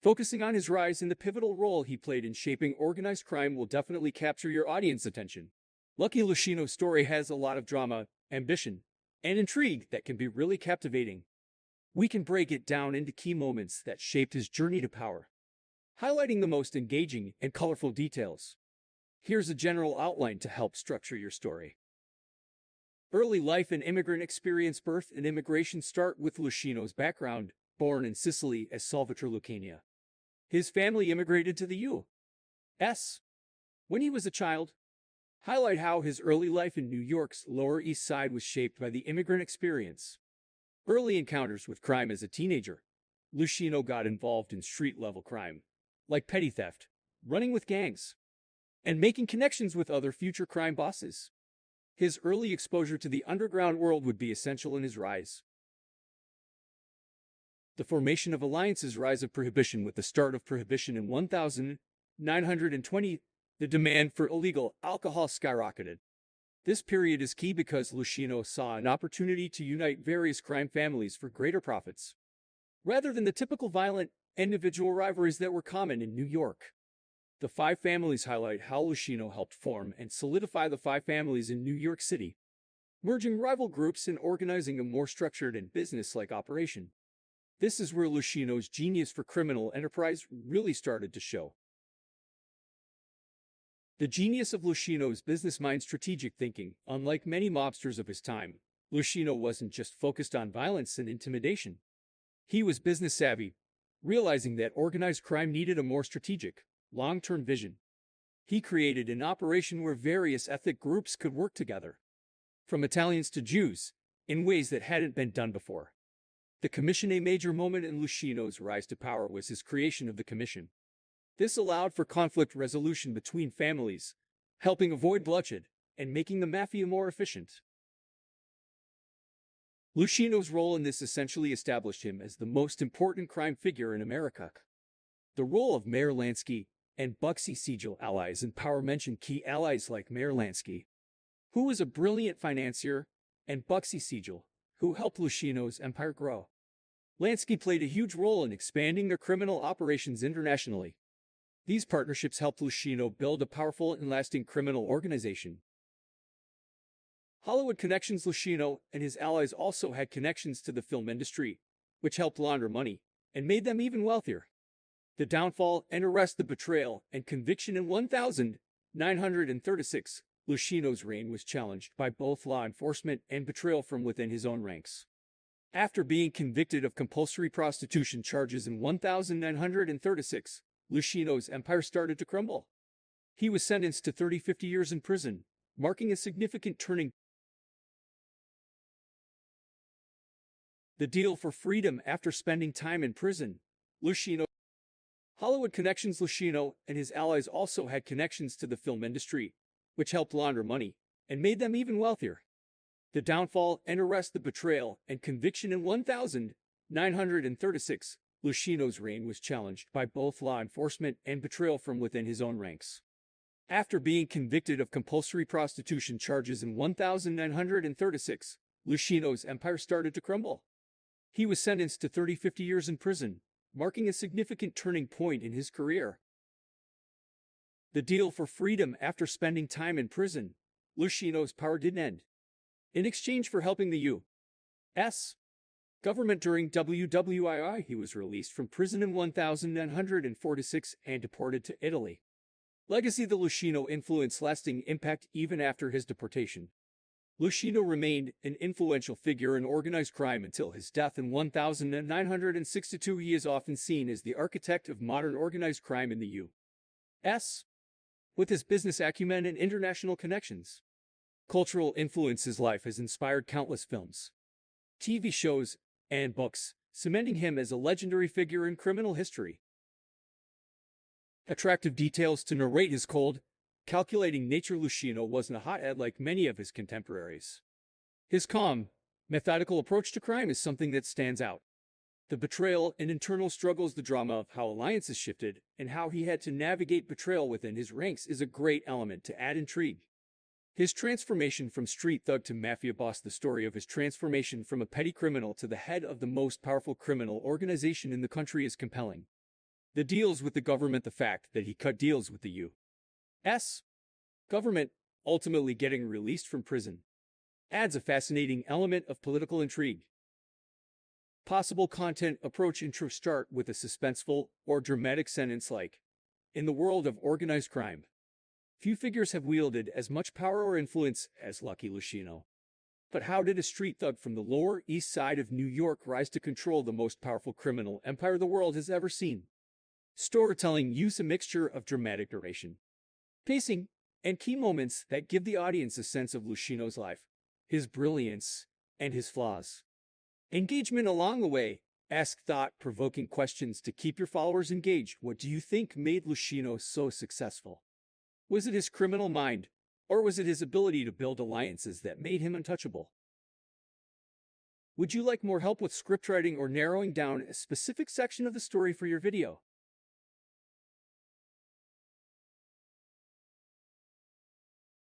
Focusing on his rise and the pivotal role he played in shaping organized crime will definitely capture your audience attention. Lucky Luciano's story has a lot of drama, ambition, and intrigue that can be really captivating. We can break it down into key moments that shaped his journey to power, highlighting the most engaging and colorful details. Here's a general outline to help structure your story. Early life and immigrant experience. Birth and immigration. Start with Luciano's background. Born in Sicily as Salvatore Lucania, his family immigrated to the U.S. when he was a child. Highlight how his early life in New York's Lower East Side was shaped by the immigrant experience. Early encounters with crime. As a teenager, Luciano got involved in street-level crime, like petty theft, running with gangs, and making connections with other future crime bosses. His early exposure to the underground world would be essential in his rise. The formation of alliances. Rise of Prohibition. With the start of Prohibition in 1920, the demand for illegal alcohol skyrocketed. This period is key because Luciano saw an opportunity to unite various crime families for greater profits, rather than the typical violent, individual rivalries that were common in New York. The five families. Highlight how Luciano helped form and solidify the five families in New York City, merging rival groups and organizing a more structured and business-like operation. This is where Luciano's genius for criminal enterprise really started to show. The genius of Luciano's business mind. Strategic thinking. Unlike many mobsters of his time, Luciano wasn't just focused on violence and intimidation. He was business savvy, realizing that organized crime needed a more strategic, long-term vision. He created an operation where various ethnic groups could work together, from Italians to Jews, in ways that hadn't been done before. The Commission. A major moment in Luciano's rise to power was his creation of the Commission. This allowed for conflict resolution between families, helping avoid bloodshed and making the mafia more efficient. Luciano's role in this essentially established him as the most important crime figure in America. The role of Mayor Lansky and Bugsy Siegel allies in power. Mention key allies like Mayor Lansky, who was a brilliant financier, and Bugsy Siegel, who helped Luciano's empire grow. Lansky played a huge role in expanding their criminal operations internationally. These partnerships helped Luciano build a powerful and lasting criminal organization. Hollywood connections. Luciano and his allies also had connections to the film industry, which helped launder money and made them even wealthier. The downfall and arrest, the betrayal and conviction. In 1936, Luciano's reign was challenged by both law enforcement and betrayal from within his own ranks. After being convicted of compulsory prostitution charges in 1936, Luciano's empire started to crumble. He was sentenced to 50 years in prison, marking a significant turning. The deal for freedom. After spending time in prison, Luciano. Hollywood connections. Luciano and his allies also had connections to the film industry, which helped launder money and made them even wealthier. The downfall and arrest, the betrayal and conviction. In 1936, Luciano's reign was challenged by both law enforcement and betrayal from within his own ranks. After being convicted of compulsory prostitution charges in 1936, Luciano's empire started to crumble. He was sentenced to 50 years in prison, marking a significant turning point in his career. The deal for freedom. After spending time in prison, Luciano's power didn't end. In exchange for helping the U.S. government during WWII, he was released from prison in 1946 and deported to Italy. Legacy. The Luciano influence. Lasting impact. Even after his deportation, Luciano remained an influential figure in organized crime until his death in 1962. He is often seen as the architect of modern organized crime in the U.S. with his business acumen and international connections. Cultural influence. His life has inspired countless films, TV shows, and books, cementing him as a legendary figure in criminal history. Attractive details to narrate his cold, calculating nature. Luciano wasn't a hothead like many of his contemporaries. His calm, methodical approach to crime is something that stands out. The betrayal and internal struggles, the drama of how alliances shifted, and how he had to navigate betrayal within his ranks is a great element to add intrigue. His transformation from street thug to mafia boss. The story of his transformation from a petty criminal to the head of the most powerful criminal organization in the country is compelling. The deals with the government, the fact that he cut deals with the U.S. government, ultimately getting released from prison, adds a fascinating element of political intrigue. Possible content approach intro start with a suspenseful or dramatic sentence like, "In the world of organized crime, few figures have wielded as much power or influence as Lucky Luciano." But how did a street thug from the Lower East Side of New York rise to control the most powerful criminal empire the world has ever seen? Storytelling use a mixture of dramatic narration, pacing, and key moments that give the audience a sense of Luciano's life, his brilliance, and his flaws. Engagement along the way. Ask thought-provoking questions to keep your followers engaged. What do you think made Luciano so successful? Was it his criminal mind, or was it his ability to build alliances that made him untouchable? Would you like more help with script writing or narrowing down a specific section of the story for your video?